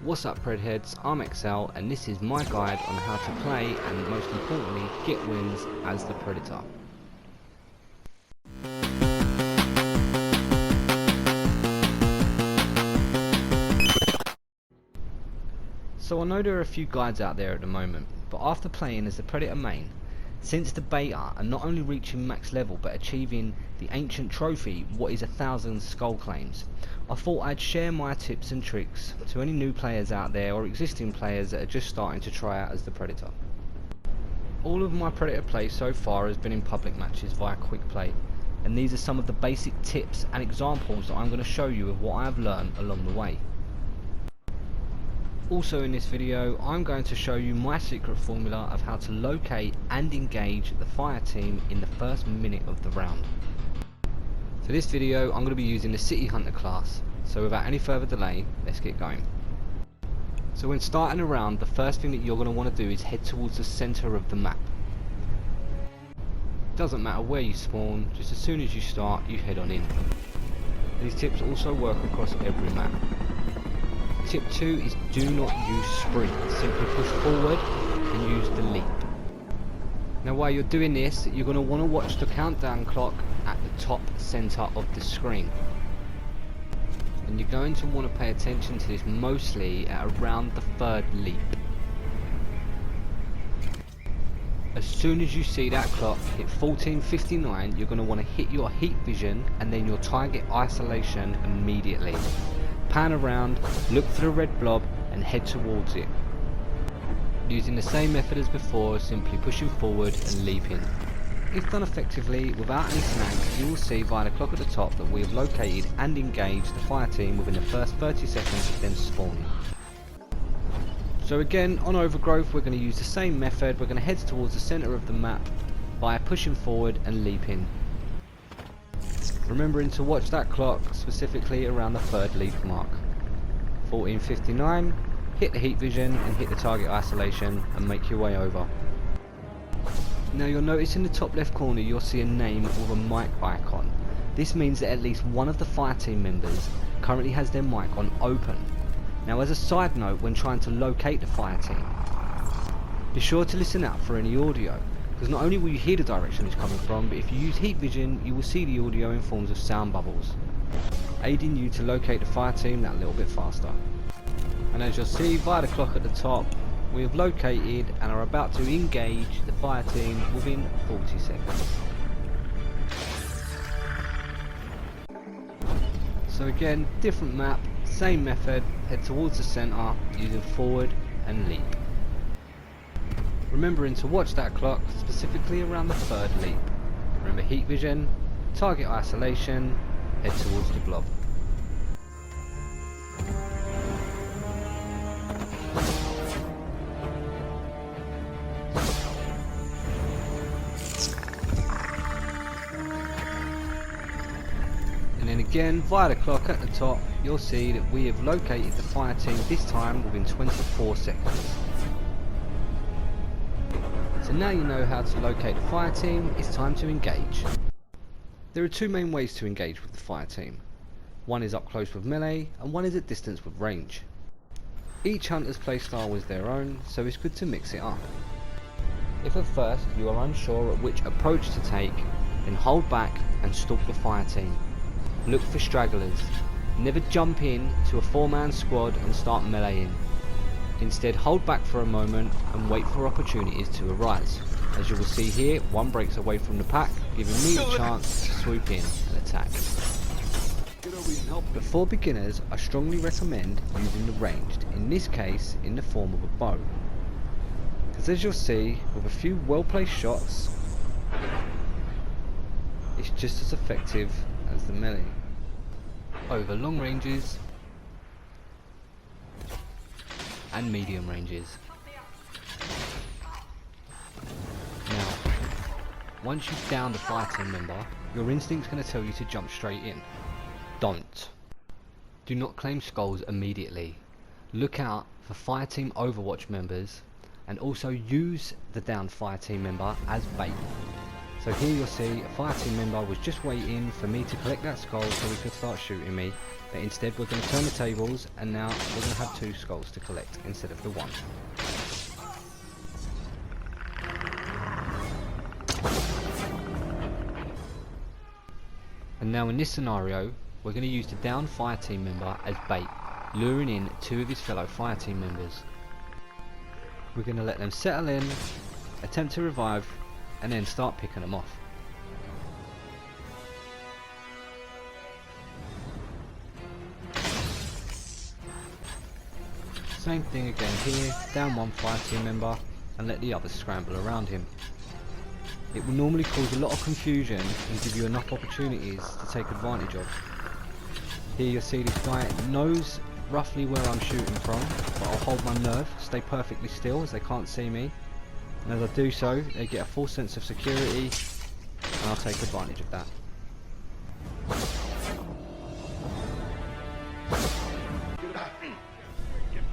What's up Predheads, I'm XL and this is my guide on how to play and most importantly get wins as the Predator. So I know there are a few guides out there at the moment, but after playing as the Predator main, since the beta and not only reaching max level but achieving the ancient trophy, what is 1,000 skull claims, I thought I'd share my tips and tricks to any new players out there or existing players that are just starting to try out as the Predator. All of my Predator play so far has been in public matches via quick play, and these are some of the basic tips and examples that I'm going to show you of what I have learned along the way. Also in this video, I'm going to show you my secret formula of how to locate and engage the fire team in the first minute of the round. For this video, I'm going to be using the City Hunter class, so without any further delay, let's get going. So when starting a round, the first thing that you're going to want to do is head towards the centre of the map. Doesn't matter where you spawn, just as soon as you start, you head on in. These tips also work across every map. Tip 2 is do not use sprint, simply push forward and use the leap. Now while you're doing this, you're going to want to watch the countdown clock at the top centre of the screen. And you're going to want to pay attention to this mostly at around the third leap. As soon as you see that clock hit 14:59, you're going to want to hit your heat vision and then your target isolation immediately. Pan around, look for the red blob and head towards it. Using the same method as before, simply pushing forward and leaping. If done effectively, without any snags, you will see via the clock at the top that we have located and engaged the fire team within the first 30 seconds of them spawning. So again, on Overgrowth we're going to use the same method. We're going to head towards the centre of the map by pushing forward and leaping. Remembering to watch that clock specifically around the third leap mark. 14:59, hit the heat vision and hit the target isolation and make your way over. Now you'll notice in the top left corner you'll see a name with a mic icon. This means that at least one of the fire team members currently has their mic on open. Now as a side note, when trying to locate the fire team, be sure to listen out for any audio, because not only will you hear the direction it's coming from, but if you use heat vision you will see the audio in forms of sound bubbles, aiding you to locate the fire team that little bit faster. And as you'll see via the clock at the top, we have located and are about to engage the fire team within 40 seconds. So again, different map, same method, head towards the centre using forward and leap. Remembering to watch that clock specifically around the third leap. Remember heat vision, target isolation, head towards the blob. And then again, via the clock at the top, you'll see that we have located the fire team this time within 24 seconds. So now you know how to locate the fire team, it's time to engage. There are two main ways to engage with the fire team. One is up close with melee, and one is at distance with range. Each hunter's playstyle is their own, so it's good to mix it up. If at first you are unsure at which approach to take, then hold back and stalk the fire team. Look for stragglers. Never jump in to a 4-man squad and start meleeing. Instead, hold back for a moment and wait for opportunities to arise. As you will see here, one breaks away from the pack, giving me the chance to swoop in and attack. But for beginners, I strongly recommend using the ranged, in this case in the form of a bow. Because as you'll see, with a few well placed shots, it's just as effective as the melee. Over long ranges and medium ranges. Now, once you've downed a fire team member, your instinct's going to tell you to jump straight in. Don't. Do not claim skulls immediately. Look out for fire team overwatch members and also use the downed fire team member as bait. So here you'll see a fire team member was just waiting for me to collect that skull so he could start shooting me, but instead we're going to turn the tables and now we're going to have 2 skulls to collect instead of the 1. And now in this scenario, we're going to use the downed fire team member as bait, luring in 2 of his fellow fire team members. We're going to let them settle in, attempt to revive, and then start picking them off. Same thing again here, down 1 fire team member and let the others scramble around him. It will normally cause a lot of confusion and give you enough opportunities to take advantage of. Here you'll see this guy knows roughly where I'm shooting from, but I'll hold my nerve, stay perfectly still as they can't see me, and as I do so they get a full sense of security and I'll take advantage of that.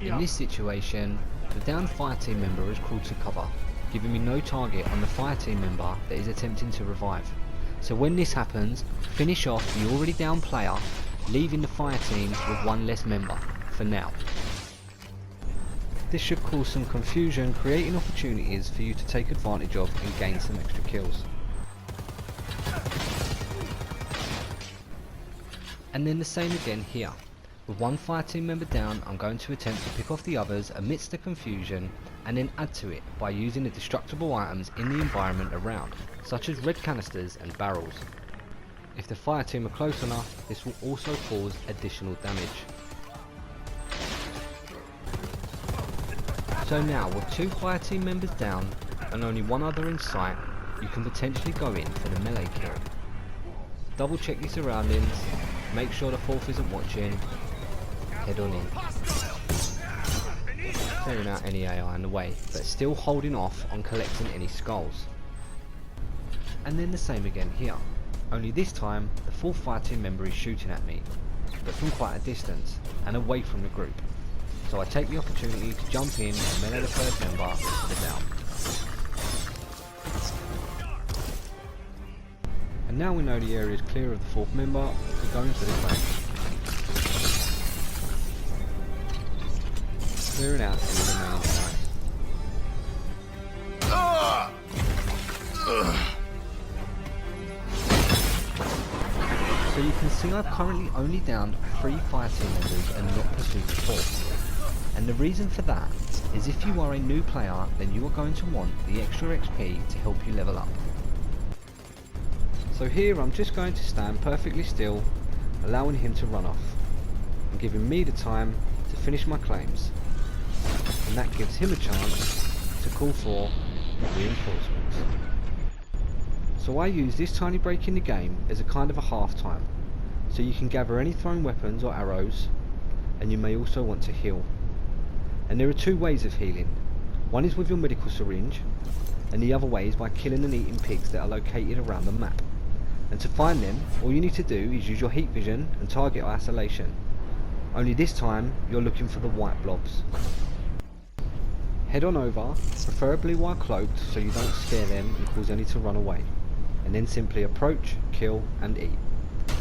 In this situation, the downed fire team member is crawled to cover, giving me no target on the fire team member that is attempting to revive. So when this happens, finish off the already down player, leaving the fire team with 1 less member, for now. This should cause some confusion, creating opportunities for you to take advantage of and gain some extra kills. And then the same again here. With 1 fire team member down, I'm going to attempt to pick off the others amidst the confusion and then add to it by using the destructible items in the environment around, such as red canisters and barrels. If the fire team are close enough, this will also cause additional damage. So now, with 2 fire team members down and only 1 other in sight, you can potentially go in for the melee kill. Double check your surroundings, make sure the 4th isn't watching, head on in. Clearing out any AI in the way, but still holding off on collecting any skulls. And then the same again here, only this time the 4th fire team member is shooting at me, but from quite a distance and away from the group. So I take the opportunity to jump in and melee the 3rd member to the down. And now we know the area is clear of the 4th member, we go into the claim. Clearing out any remaining sites. So you can see I've currently only downed 3 fire team members and not pursued the 4th. And the reason for that is if you are a new player, then you are going to want the extra XP to help you level up. So here I'm just going to stand perfectly still, allowing him to run off, and giving me the time to finish my claims. And that gives him a chance to call for reinforcements. So I use this tiny break in the game as a kind of a half time, so you can gather any thrown weapons or arrows, and you may also want to heal. And there are 2 ways of healing. One is with your medical syringe, and the other way is by killing and eating pigs that are located around the map. And to find them, all you need to do is use your heat vision and target isolation. Only this time, you're looking for the white blobs. Head on over, preferably while cloaked so you don't scare them and cause any to run away. And then simply approach, kill and eat.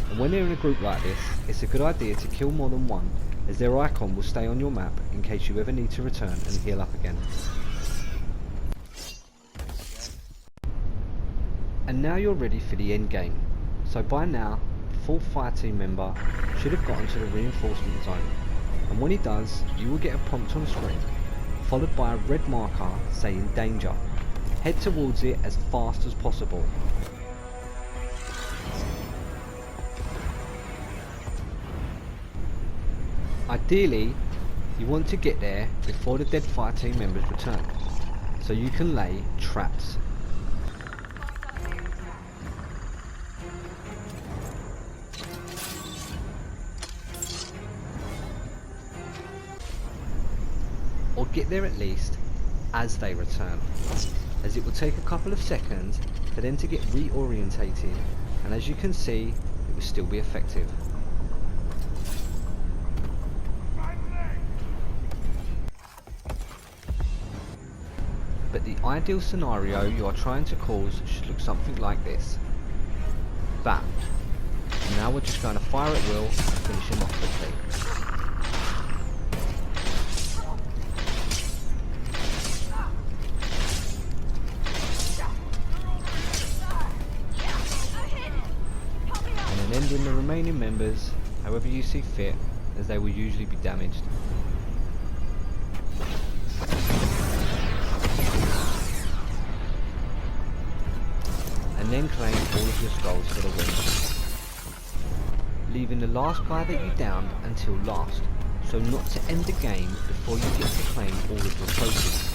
And when they're in a group like this, it's a good idea to kill more than 1, as their icon will stay on your map in case you ever need to return and heal up again. And now you're ready for the end game. So by now, the 4th fire team member should have gotten to the reinforcement zone. And when he does, you will get a prompt on the screen, followed by a red marker saying danger. Head towards it as fast as possible. Ideally, you want to get there before the dead fire team members return, so you can lay traps. Or get there at least as they return, as it will take a couple of seconds for them to get reorientated, and as you can see, it will still be effective. but the ideal scenario you are trying to cause should look something like this. Bam. Now we're just going to fire at will and finish him off quickly. And then ending the remaining members however you see fit, as they will usually be damaged. And then claim all of your skulls for the win, leaving the last guy that you downed until last, so not to end the game before you get to claim all of your trophies.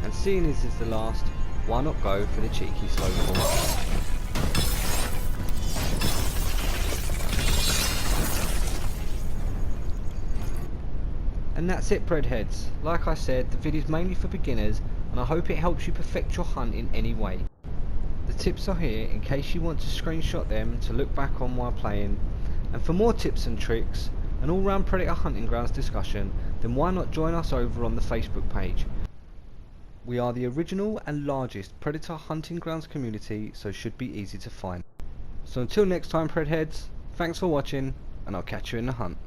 And seeing this is the last, why not go for the cheeky slow fall? And that's it, Predheads. Like I said, the video is mainly for beginners, and I hope it helps you perfect your hunt in any way. The tips are here in case you want to screenshot them to look back on while playing. And for more tips and tricks, an all-round Predator hunting grounds discussion, then why not join us over on the Facebook page. We are the original and largest Predator hunting grounds community, so should be easy to find. So until next time, Predheads, thanks for watching, and I'll catch you in the hunt.